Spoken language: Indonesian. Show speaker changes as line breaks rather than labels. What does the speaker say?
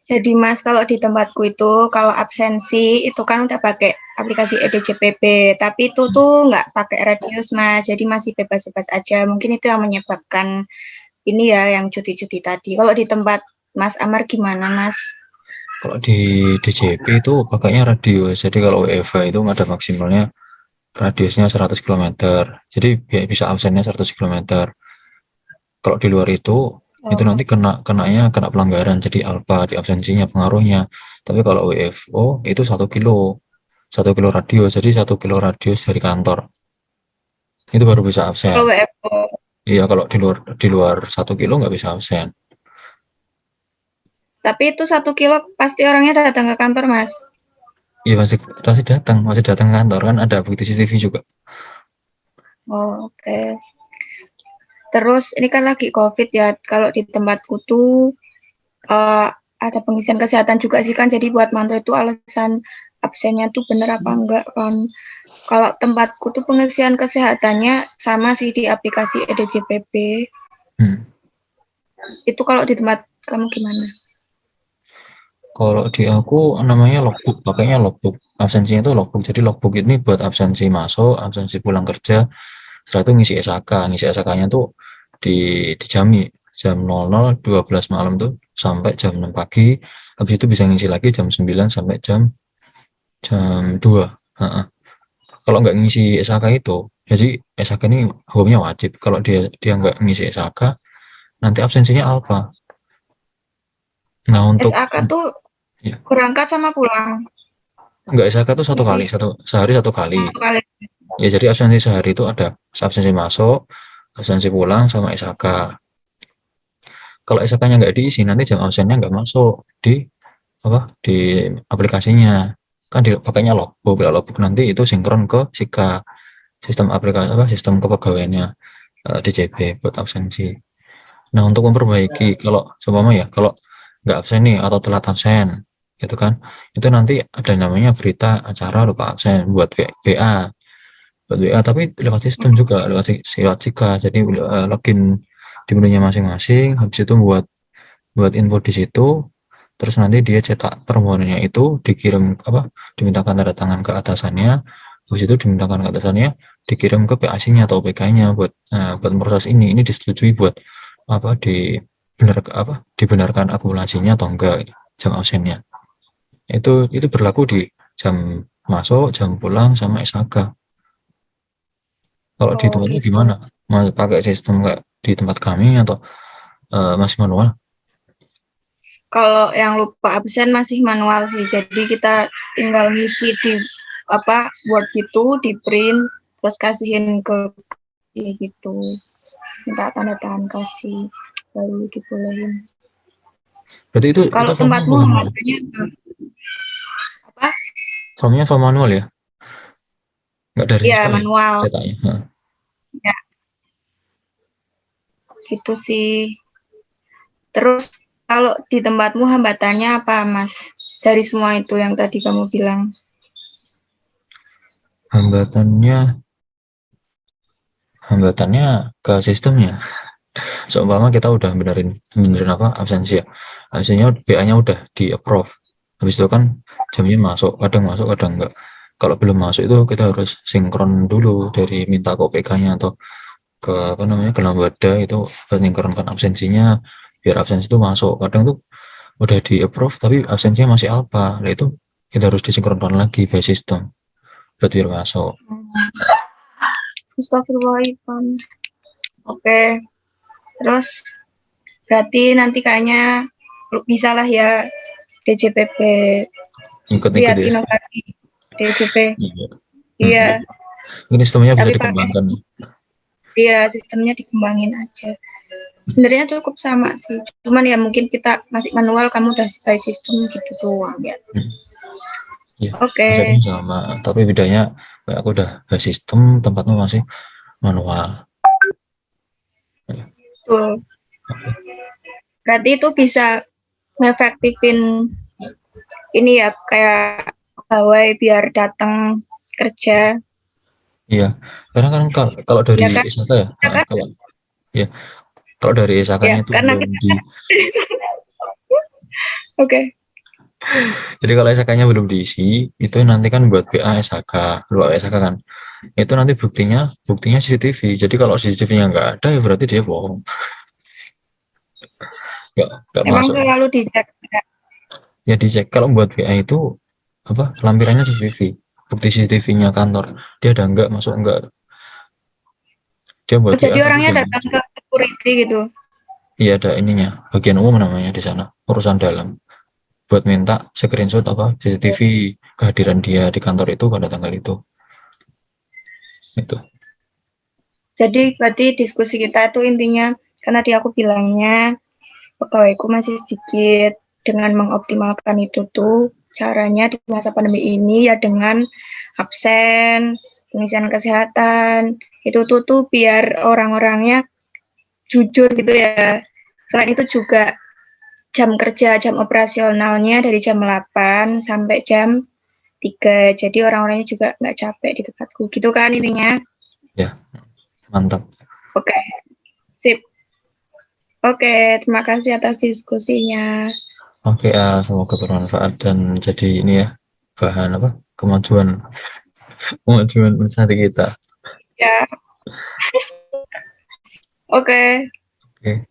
Jadi Mas, kalau di tempatku itu, kalau absensi itu kan udah pakai aplikasi EDJPB, tapi itu tuh nggak pakai radius Mas, jadi masih bebas-bebas aja. Mungkin itu yang menyebabkan ini ya, yang cuti-cuti tadi. Kalau di tempat Mas Amar gimana Mas?
Kalau di DJP itu pakainya radius, jadi kalau WFH itu ada maksimalnya radiusnya 100 km. Jadi bisa absennya 100 km. Kalau di luar itu
Oh,
nanti kena pelanggaran, jadi alfa di absensinya pengaruhnya. Tapi kalau WFO itu 1 kilo radius, jadi 1 kilo radius dari kantor itu baru bisa absen.
kalau WFO.
Iya, kalau di luar 1 kilo nggak bisa absen.
Tapi itu 1 kilo pasti orangnya datang ke kantor Mas.
Iya, masih datang ke kantor, kan ada bukti CCTV juga.
Oh, oke. Terus ini kan lagi COVID ya. Kalau di tempatku tuh ada pengisian kesehatan juga sih kan. Jadi buat mantau itu alasan absennya tuh bener apa enggak kan. Kalau tempatku tuh pengisian kesehatannya sama sih di aplikasi EDJPB.
Hmm.
Itu kalau di tempat kamu gimana?
Kalau di aku namanya logbook, pakainya logbook. Absensinya itu logbook. Jadi logbook ini buat absensi masuk, absensi pulang kerja. Setelah itu ngisi SHK. Ngisi SHK-nya tuh di dijami jam 00.12 malam tuh sampai jam 6 pagi. Habis itu bisa ngisi lagi jam 9 sampai jam jam 2. Heeh. Kalau nggak ngisi SHK itu, jadi SHK ini hukumnya wajib. Kalau dia dia nggak ngisi SHK, nanti absensinya alfa. Nah untuk
SAK tuh
ya,
berangkat sama pulang
nggak SHK tuh satu kali,
ngisi
sehari 1 kali.
kali.
Ya jadi absensi sehari itu ada absensi masuk, absensi pulang, sama SHK. Kalau SHK-nya nggak diisi, nanti jam absennya nggak masuk di aplikasinya. Kan pakainya logbook, ya logbook nanti itu sinkron ke SIKA, sistem aplikasi sistem kepegawaiannya DJP buat absensi. Nah untuk memperbaiki, kalau nggak absen nih atau telat absen, gitu kan, itu nanti ada namanya berita acara lupa absen buat WA, tapi lewat sistem juga, lewat SIKA. Jadi login di menunya masing-masing, habis itu buat buat info di situ, terus nanti dia cetak permohonannya itu, dimintakan tanda tangan ke atasannya, habis itu dimintakan ke atasannya, dikirim ke PAC-nya atau PK-nya buat proses ini disetujui buat dibenarkan akumulasinya atau enggak jam absennya. Itu berlaku di jam masuk, jam pulang, sama SHK. Kalau di
Oh
tempatnya
gitu.
gimana? Masih pakai sistem nggak di tempat kami atau masih manual?
Kalau yang lupa absen masih manual sih. Jadi kita tinggal ngisi di Word gitu, di print, terus kasihin ke gitu. Minta tanda tangan kasih, baru dibolehin.
Berarti itu
Kalau
formnya
tempatmu
form manual.
harganya apa?
Formnya form manual ya? Nggak dari
Ya
sistem ya?
manual.
Cetaknya. Heeh.
Ya gitu sih. Terus kalau di tempatmu hambatannya apa, Mas? Dari semua itu yang tadi kamu bilang.
Hambatannya hambatannya ke sistemnya. Seumpama kita udah benerin absensi ya. Absensinya BA-nya udah di approve. Habis itu kan jamnya masuk, kadang enggak. Kalau belum masuk itu kita harus sinkron dulu, dari minta ke OPK-nya atau ke ke Lambada itu buat sinkronkan absensinya biar absensi itu masuk. Kadang tuh udah di approve tapi absensinya masih alpha. Nah itu kita harus disinkronkan lagi by system buat biar masuk.
Astagfirullahaladzim. Oke, terus berarti nanti kayaknya bisa lah ya DJPP
Ikut-ikut
lihat
ya.
inovasi DJP.
Iya.
Iya,
Ini sistemnya bisa
tapi pakai
dikembangkan.
dia sistemnya dikembangin aja. Sebenarnya cukup sama sih. Cuman ya mungkin kita masih manual, kamu udah by sistem gitu doang ya.
Ya,
Oke,
konsepnya sama, tapi bedanya kayak aku udah by sistem, tempatmu masih manual. Ya,
tuh.
oke.
Berarti itu bisa ngefektifin ini ya kayak pegawai biar datang kerja.
Iya, karena kan kalau dari
Ya kan?
SHK ya,
Ya kan?
kalau ya kalau dari
Ya,
SHK-nya itu
karena
belum
kita
di
oke.
Jadi kalau SHK-nya belum diisi, itu nanti kan buat BA SHK, luar SHK kan. Itu nanti buktinya CCTV. Jadi kalau CCTV-nya nggak ada, ya berarti dia bohong. Nggak
Emang
masuk.
selalu dicek.
Ya dicek. Kalau buat BA itu apa lampirannya CCTV. Bukti CCTV-nya kantor. Dia ada nggak masuk nggak. Dia buat
Oh,
BA
jadi
tapi
orangnya
belum
datang
masuk.
ke security gitu.
Iya ada ininya. Bagian umum namanya di sana. Urusan dalam. Buat minta screenshot apa CCTV kehadiran dia di kantor itu pada tanggal itu. Itu.
Jadi berarti diskusi kita itu intinya karena tadi aku bilangnya pegawaiku masih sedikit, dengan mengoptimalkan itu tuh caranya di masa pandemi ini ya dengan absen, pengisian kesehatan, itu tuh biar orang-orangnya jujur gitu ya. Selain itu juga jam kerja, jam operasionalnya dari jam 8 sampai jam 3. Jadi orang-orangnya juga nggak capek di tempatku. Gitu kan intinya.
Ya mantap.
Oke, sip. Oke, terima kasih atas diskusinya.
Oke semoga bermanfaat dan jadi ini ya bahan apa kemajuan kemajuan usaha kita.
Ya, oke.
Oke.